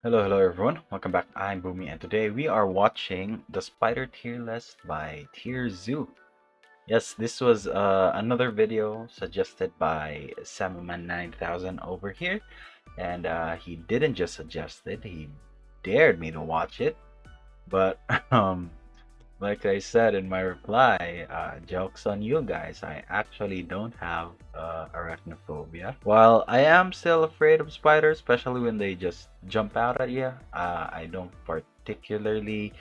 Hello everyone. Welcome back. I'm Boomy, and today we are watching the Spider Tier List by TierZoo. Yes, this was another video suggested by Samaman9000 over here, and he didn't just suggest it; he dared me to watch it. But like I said in my reply, jokes on you guys. I actually don't have arachnophobia. While I am still afraid of spiders, especially when they just jump out at you, I don't particularly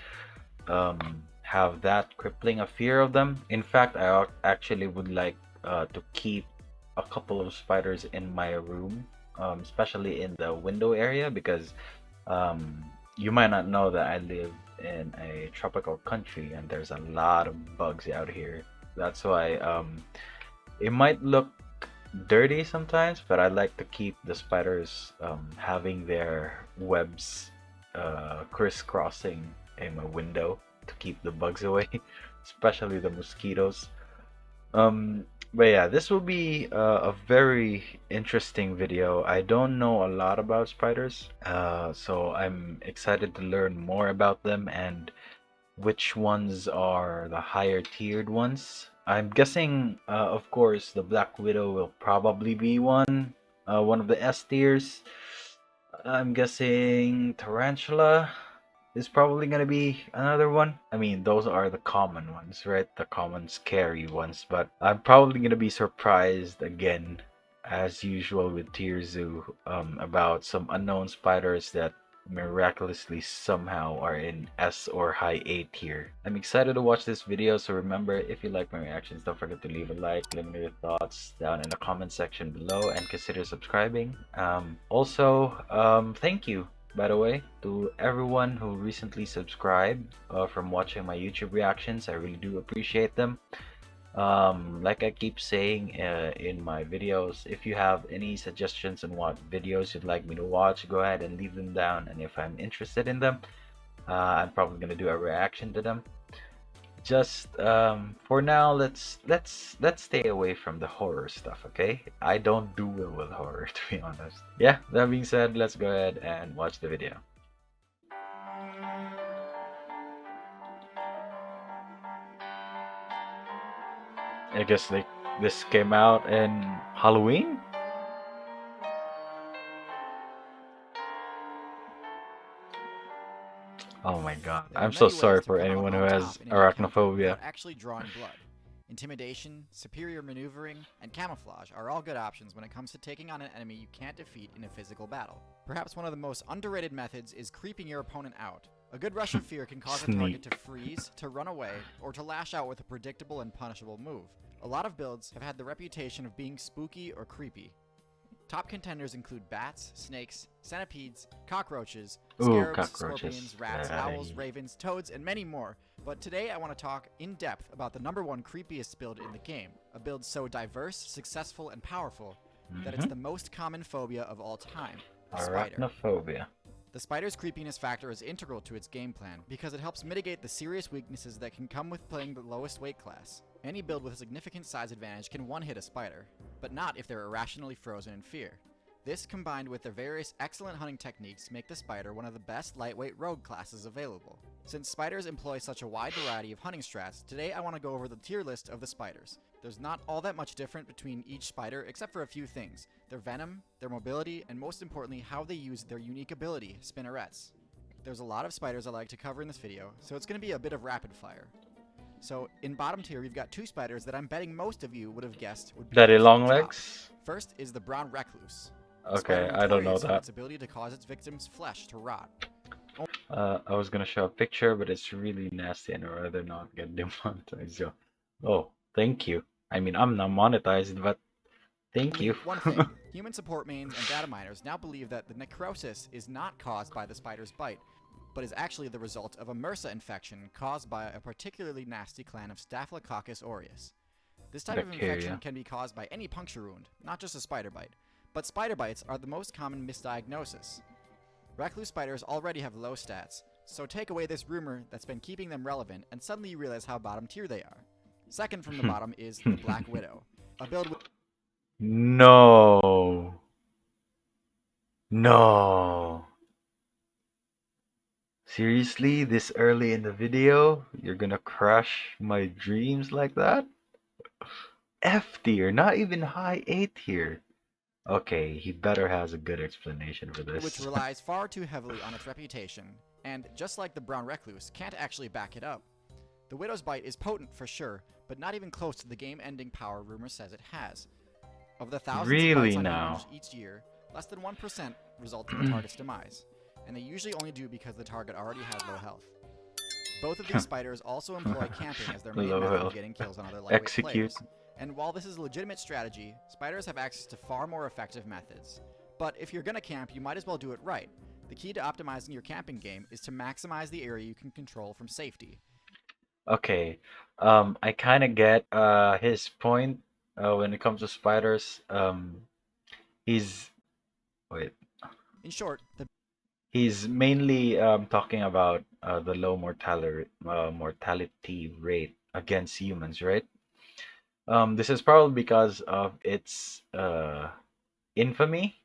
have that crippling a fear of them. In fact, I actually would like to keep a couple of spiders in my room, especially in the window area, because um, you might not know that I live in a tropical country and there's a lot of bugs out here. That's why it might look dirty sometimes, but I like to keep the spiders having their webs crisscrossing in my window to keep the bugs away, especially the mosquitoes. But yeah, this will be a very interesting video. I don't know a lot about spiders, so I'm excited to learn more about them and which ones are the higher tiered ones. I'm guessing, of course, the Black Widow will probably be one of the S tiers. I'm guessing Tarantula is probably gonna be another one. I mean, those are the common ones, right? The common scary ones. But I'm probably gonna be surprised again, as usual with TierZoo, about some unknown spiders that miraculously somehow are in S or high A tier. I'm excited to watch this video, so remember, if you like my reactions, don't forget to leave a like, let me know your thoughts down in the comment section below, and consider subscribing. Thank you, by the way, to everyone who recently subscribed from watching my YouTube reactions. I really do appreciate them. Like I keep saying in my videos, if you have any suggestions on what videos you'd like me to watch, go ahead and leave them down. And if I'm interested in them, I'm probably gonna do a reaction to them. Just for now, let's stay away from the horror stuff, okay? I don't do well with horror, to be honest. Yeah, that being said, let's go ahead and watch the video. I guess like this came out in Halloween. Oh my god. There are I'm so many sorry ways to for come out anyone who on has top in an encounter arachnophobia. without actually drawing blood. Intimidation, superior maneuvering, and camouflage are all good options when it comes to taking on an enemy you can't defeat in a physical battle. Perhaps one of the most underrated methods is creeping your opponent out. A good rush of fear can cause a target to Sneak. freeze, to run away, or to lash out with a predictable and punishable move. A lot of builds have had the reputation of being spooky or creepy. Top contenders include bats, snakes, centipedes, cockroaches, Ooh, scarabs, cockroaches. scorpions, rats, owls, ravens, toads, and many more. But today I want to talk in depth about the number one creepiest build in the game. A build so diverse, successful, and powerful that it's the most common phobia of all time, the spider. Arachnophobia. The spider's creepiness factor is integral to its game plan because it helps mitigate the serious weaknesses that can come with playing the lowest weight class. Any build with a significant size advantage can one-hit a spider, but not if they're irrationally frozen in fear. This, combined with their various excellent hunting techniques, make the spider one of the best lightweight rogue classes available. Since spiders employ such a wide variety of hunting strats, today I want to go over the tier list of the spiders. There's not all that much different between each spider except for a few things: their venom, their mobility, and most importantly, how they use their unique ability, spinnerets. There's a lot of spiders I like to cover in this video, so it's going to be a bit of rapid fire. So in bottom tier, we've got two spiders that I'm betting most of you would have guessed would be Daddy close to long the top. legs? First is the brown recluse. A Okay, spider I don't know notorious for that. its ability to cause its victims' flesh to rot. I was gonna show a picture, but it's really nasty and I'd rather not get demonetized. So, oh, thank you. I mean, I'm not monetized, but thank Only you. one thing, human support mains and data miners now believe that the necrosis is not caused by the spider's bite, but is actually the result of a MRSA infection caused by a particularly nasty clan of Staphylococcus aureus. This type of infection Bacteria. can be caused by any puncture wound, not just a spider bite, but spider bites are the most common misdiagnosis. Recluse spiders already have low stats, so take away this rumor that's been keeping them relevant and suddenly you realize how bottom tier they are. Second from the bottom is the Black Widow, a build with No. No. Seriously, this early in the video, you're gonna crush my dreams like that? F tier, not even high A tier. Okay, he better has a good explanation for which this. relies far too heavily on its reputation, and just like the brown recluse, can't actually back it up. The Widow's Bite is potent for sure, but not even close to the game-ending power rumor says it has. Of the thousands of bites Really on now? humans each year, less than 1% result in the target's demise, and they usually only do because the target already has low health. Both of these spiders also employ camping as their main Low method of health. getting kills on other lightweight Execute. players. And while this is a legitimate strategy, spiders have access to far more effective methods. But if you're gonna camp, you might as well do it right. The key to optimizing your camping game is to maximize the area you can control from safety. Okay, I kind of get his point when it comes to spiders. He's wait, In short, the he's mainly talking about the low mortality rate against humans, right? This is probably because of its infamy,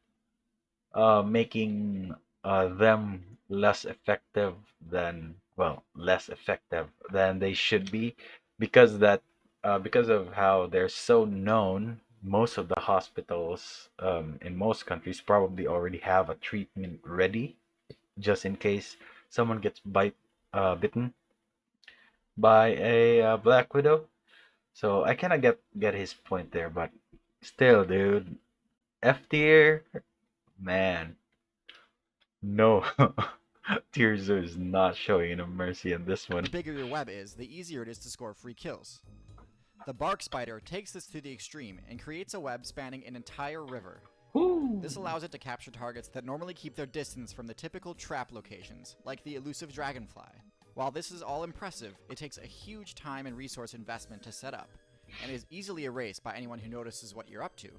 making them less effective than less effective than they should be, because that because of how they're so known. Most of the hospitals in most countries probably already have a treatment ready just in case someone gets bitten by a black widow. So I kind of get his point there, but still, dude, F tier, man, no. TierZoo is not showing no mercy in this one. bigger your web is, the easier it is to score free kills. The bark spider takes this to the extreme and creates a web spanning an entire river. Woo. This allows it to capture targets that normally keep their distance from the typical trap locations, like the elusive dragonfly. While this is all impressive, it takes a huge time and resource investment to set up, and is easily erased by anyone who notices what you're up to,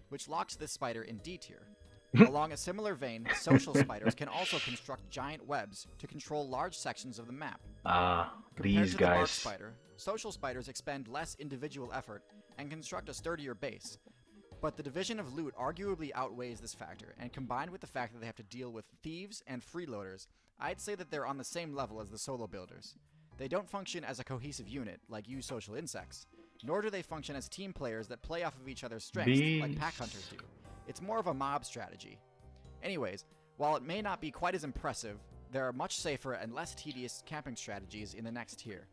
which locks this spider in D tier. Along a similar vein, social spiders can also construct giant webs to control large sections of the map. Compared These to the bark guys. spider, social spiders expend less individual effort and construct a sturdier base. But the division of loot arguably outweighs this factor, and combined with the fact that they have to deal with thieves and freeloaders, I'd say that they're on the same level as the solo builders. They don't function as a cohesive unit, like you social insects, nor do they function as team players that play off of each other's strengths, like pack hunters do. It's more of a mob strategy. Anyways, while it may not be quite as impressive, there are much safer and less tedious camping strategies in the next tier.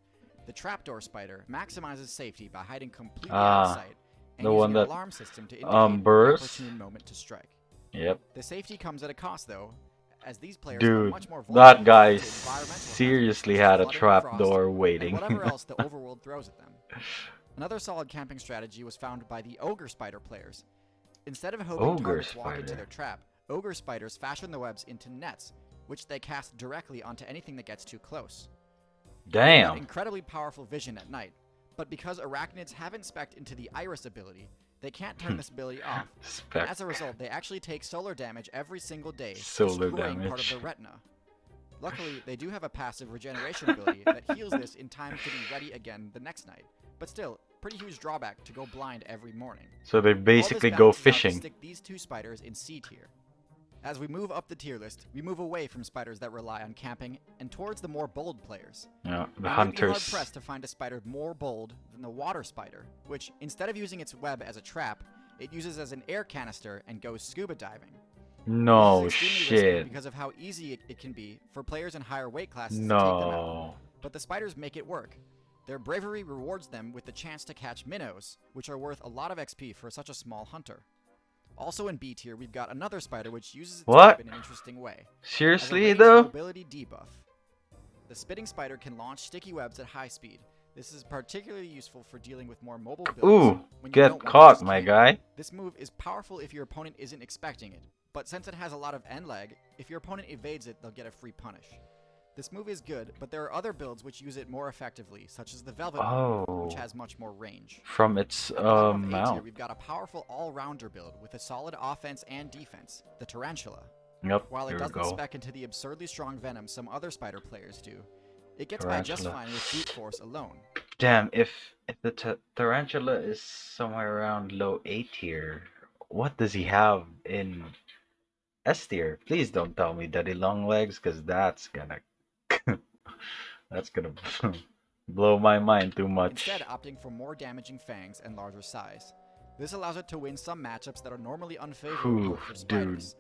The trapdoor spider maximizes safety by hiding completely out of sight and the using one an that alarm system to indicate the bursts. opportune moment to strike. Yep. The safety comes at a cost though, as these players are Dude, much more that vulnerable guy to environmental seriously hazards such as had a flooding, trap frost, door and waiting. whatever else the overworld throws at them. Another solid camping strategy was found by the ogre spider players. Instead of hoping Ogre targets walk spider. into their trap, ogre spiders fashion the webs into nets, which they cast directly onto anything that gets too close. They have Damn. incredibly powerful vision at night, but because arachnids haven't spec'd into the iris ability, they can't turn this ability off. And as a result, they actually take solar damage every single day, Solar destroying part of damage. their retina. Luckily, they do have a passive regeneration ability that heals this in time to be ready again the next night. But still, pretty huge drawback to go blind every morning. So they All this basically go balances out to fishing. stick these two spiders in C tier. As we move up the tier list, we move away from spiders that rely on camping and towards the more bold players. Yeah, the You might be hunters. hard-pressed to find a spider more bold than the water spider, which, instead of using its web as a trap, it uses as an air canister and goes scuba diving. No This is extremely risky shit. because of how easy it can be for players in higher weight classes to take them out. No. But the spiders make it work. Their bravery rewards them with the chance to catch minnows, which are worth a lot of XP for such a small hunter. Also in B tier, we've got another spider which uses its What? web in an interesting way. As a Seriously ranged though? mobility debuff. The spitting spider can launch sticky webs at high speed. This is particularly useful for dealing with more mobile builds. Ooh, when you don't get want to caught, just my camp. guy. This move is powerful if your opponent isn't expecting it, but since it has a lot of end lag, if your opponent evades it, they'll get a free punish. This move is good, but there are other builds which use it more effectively, such as the Velvet move, which has much more range. From its At the bottom of A tier, mount. we've got a powerful all-rounder build with a solid offense and defense, the Tarantula. Yep, While it here we doesn't go. spec into the absurdly strong venom some other spider players do, it gets by just Tarantula. fine with brute force alone. Damn, if the tarantula is somewhere around low A tier, what does he have in S tier? Please don't tell me Daddy Long Legs, because that's gonna That's gonna blow my mind too instead much. opting for more damaging fangs and larger size. This allows it to win some matchups that are normally Whew, unfavorable for dude. spiders,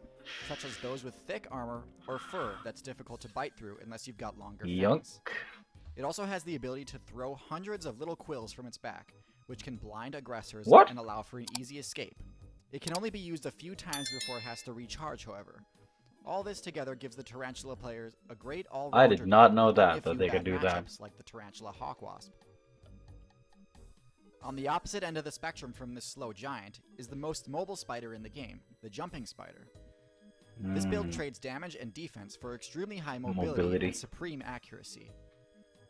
such as those with thick armor or fur that's difficult to bite through unless you've got longer Yunk. fangs. It also has the ability to throw hundreds of little quills from its back, which can blind aggressors What? and allow for an easy escape. It can only be used a few times before it has to recharge, however. All this together gives the Tarantula players a great all-rounder I did not build know with only a that few they bad could do that. matchups like the Tarantula Hawkwasp. On the opposite end of the spectrum from this slow giant is the most mobile spider in the game, the jumping spider. This build trades damage and defense for extremely high mobility and supreme accuracy.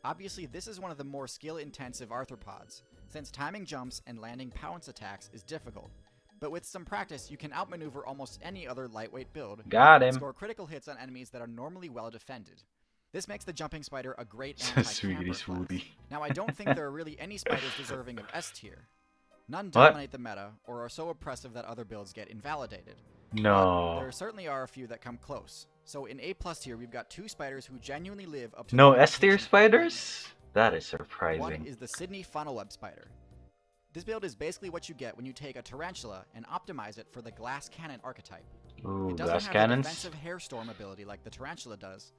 Obviously, this is one of the more skill-intensive arthropods, since timing jumps and landing pounce attacks is difficult. But with some practice, you can outmaneuver almost any other lightweight build Got and him. score critical hits on enemies that are normally well defended. This makes the jumping spider a great anti-camper class. Now, I don't think there are really any spiders deserving of S tier. None dominate the meta or are so oppressive that other builds get invalidated. No. But there certainly are a few that come close. So in A+ tier, we've got two spiders who genuinely live up to No the S tier reputation of greatness. spiders? That is One surprising. is the Sydney funnel web spider. This build is basically what you get when you take a tarantula and optimize it for the glass cannon archetype. Ooh, It doesn't glass have cannons. the defensive hairstorm ability like the tarantula does,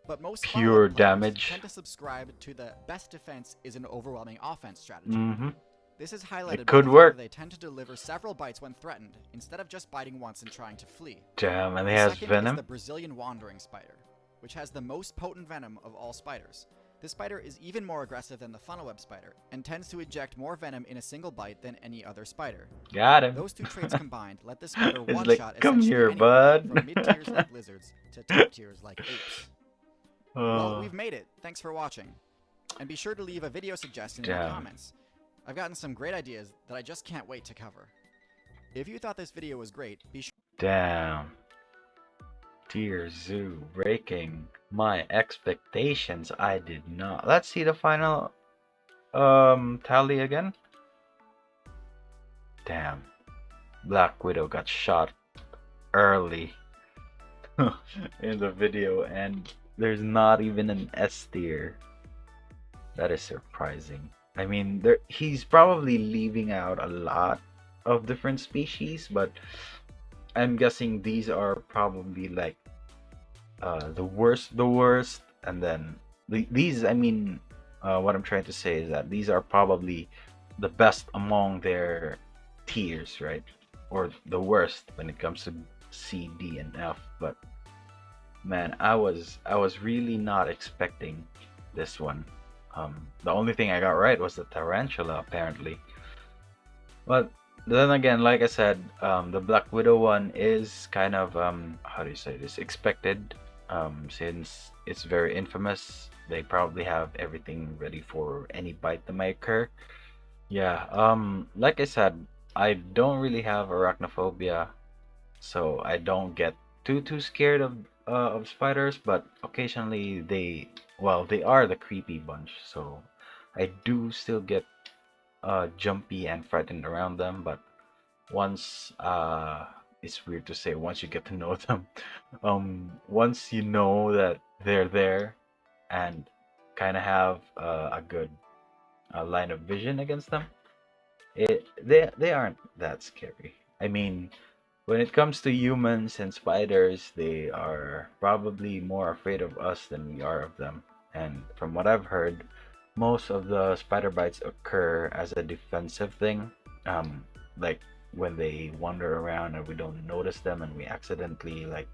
but most Pure funnel web players damage. tend to subscribe to the best defense is an overwhelming offense strategy. Mm-hmm. This is highlighted It by could the fact work. that they tend to deliver several bites when threatened, instead of just biting once and trying to flee. Damn, and it The has second venom. is the Brazilian wandering spider, which has the most potent venom of all spiders. This spider is even more aggressive than the funnel web spider, and tends to eject more venom in a single bite than any other spider. Got him. Those two traits combined let this spider It's one-shot like, come essentially here, anyone, bud. from mid-tiers like lizards to top tiers like apes. Well, Oh, we've made it. Thanks for watching. And be sure to leave a video suggestion in the damn. comments. I've gotten some great ideas that I just can't wait to cover. If you thought this video was great, be sure Damn. TierZoo breaking my expectations. I did not. Let's see the final tally again. Damn. Black Widow got shot early in the video, and there's not even an S tier. That is surprising. I mean, he's probably leaving out a lot of different species, but I'm guessing these are probably like the worst, and then these. I mean, what I'm trying to say is that these are probably the best among their tiers, right? Or the worst when it comes to C, D, and F. But man, I was really not expecting this one. The only thing I got right was the tarantula, apparently. But then again, like I said, the Black Widow one is kind of how do you say this? Expected, since it's very infamous. They probably have everything ready for any bite that might occur. Yeah. Like I said, I don't really have arachnophobia, so I don't get too scared of spiders. But occasionally they are the creepy bunch, so I do still get jumpy and frightened around them. But once it's weird to say, once you get to know them, once you know that they're there and kind of have a good line of vision against them, they aren't that scary. I mean, when it comes to humans and spiders, they are probably more afraid of us than we are of them. And from what I've heard, most of the spider bites occur as a defensive thing. Like when they wander around and we don't notice them and we accidentally like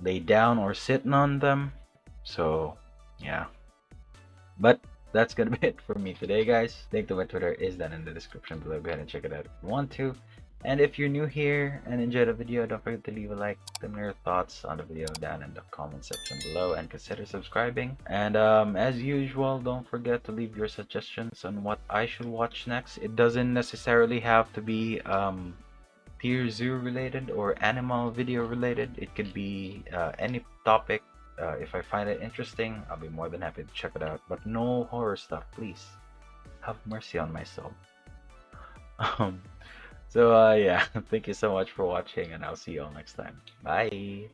lay down or sitting on them. So yeah. But that's gonna be it for me today, guys. Link to my Twitter is down in the description below. Go ahead and check it out if you want to. And if you're new here and enjoyed the video, don't forget to leave a like. Let me know your thoughts on the video down in the comment section below, and consider subscribing. And as usual, don't forget to leave your suggestions on what I should watch next. It doesn't necessarily have to be TierZoo related or animal video related. It could be any topic. If I find it interesting, I'll be more than happy to check it out. But no horror stuff, please. Have mercy on my soul. So yeah, thank you so much for watching, and I'll see you all next time. Bye.